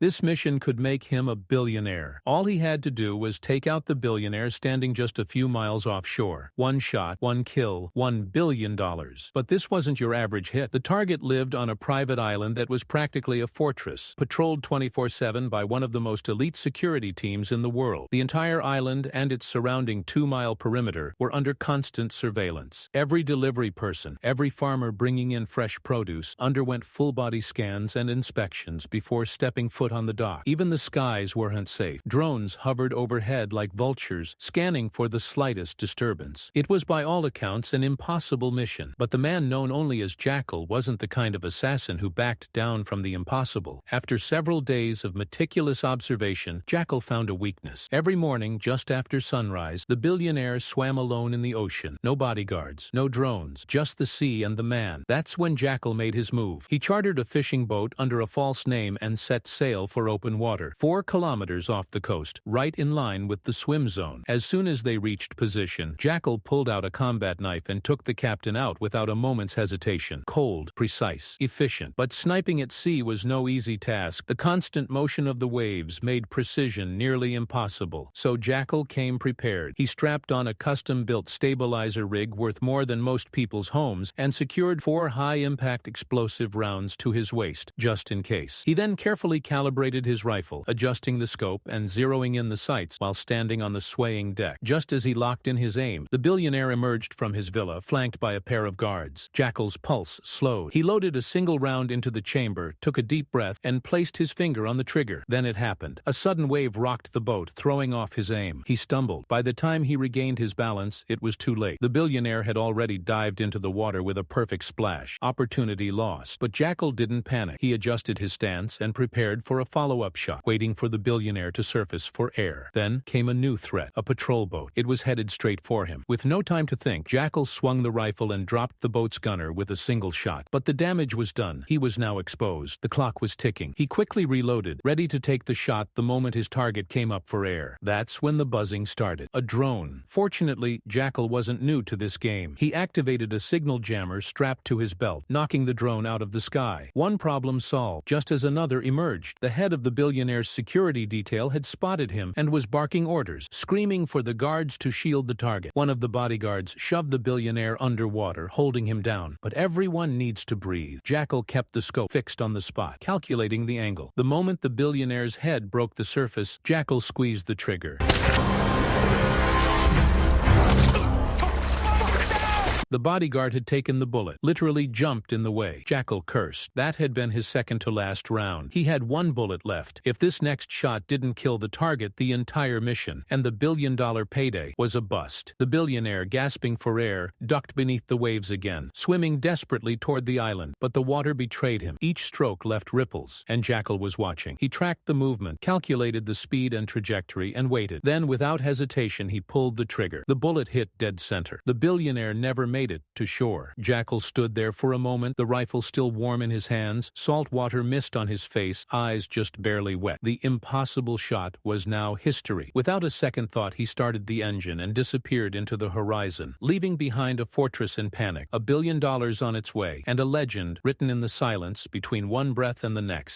This mission could make him a billionaire. All he had to do was take out the billionaire standing just a few miles offshore. One shot, one kill, $1 billion. But this wasn't your average hit. The target lived on a private island that was practically a fortress, patrolled 24/7 by one of the most elite security teams in the world. The entire island and its surrounding 2-mile perimeter were under constant surveillance. Every delivery person, every farmer bringing in fresh produce, underwent full-body scans and inspections before stepping foot on the dock. Even the skies weren't safe. Drones hovered overhead like vultures, scanning for the slightest disturbance. It was by all accounts an impossible mission, but the man known only as Jackal wasn't the kind of assassin who backed down from the impossible. After several days of meticulous observation, Jackal found a weakness. Every morning, just after sunrise, the billionaire swam alone in the ocean. No bodyguards, no drones, just the sea and the man. That's when Jackal made his move. He chartered a fishing boat under a false name and set sail for open water, 4 kilometers off the coast, right in line with the swim zone. As soon as they reached position, Jackal pulled out a combat knife and took the captain out without a moment's hesitation. Cold, precise, efficient. But sniping at sea was no easy task. The constant motion of the waves made precision nearly impossible. So Jackal came prepared. He strapped on a custom-built stabilizer rig worth more than most people's homes and secured 4 high-impact explosive rounds to his waist, just in case. He then carefully calibrated his rifle, adjusting the scope and zeroing in the sights while standing on the swaying deck. Just as he locked in his aim, the billionaire emerged from his villa, flanked by a pair of guards. Jackal's pulse slowed. He loaded a single round into the chamber, took a deep breath, and placed his finger on the trigger. Then it happened. A sudden wave rocked the boat, throwing off his aim. He stumbled. By the time he regained his balance, it was too late. The billionaire had already dived into the water with a perfect splash. Opportunity lost. But Jackal didn't panic. He adjusted his stance and prepared for a follow-up shot, waiting for the billionaire to surface for air. Then came a new threat, a patrol boat. It was headed straight for him. With no time to think, Jackal swung the rifle and dropped the boat's gunner with a single shot. But the damage was done. He was now exposed. The clock was ticking. He quickly reloaded, ready to take the shot the moment his target came up for air. That's when the buzzing started. A drone. Fortunately, Jackal wasn't new to this game. He activated a signal jammer strapped to his belt, knocking the drone out of the sky. One problem solved, just as another emerged. The head of the billionaire's security detail had spotted him and was barking orders, screaming for the guards to shield the target. One of the bodyguards shoved the billionaire underwater, holding him down. But everyone needs to breathe. Jackal kept the scope fixed on the spot, calculating the angle. The moment the billionaire's head broke the surface, Jackal squeezed the trigger. The bodyguard had taken the bullet, literally jumped in the way. Jackal cursed. That had been his second to last round. He had 1 bullet left. If this next shot didn't kill the target, the entire mission and the billion-dollar payday was a bust. The billionaire, gasping for air, ducked beneath the waves again, swimming desperately toward the island. But the water betrayed him. Each stroke left ripples, and Jackal was watching. He tracked the movement, calculated the speed and trajectory, and waited. Then, without hesitation, he pulled the trigger. The bullet hit dead center. The billionaire never made it to shore. Jackal stood there for a moment, the rifle still warm in his hands, salt water mist on his face, eyes just barely wet. The impossible shot was now history. Without a second thought, he started the engine and disappeared into the horizon, leaving behind a fortress in panic, $1 billion on its way, and a legend written in the silence between one breath and the next.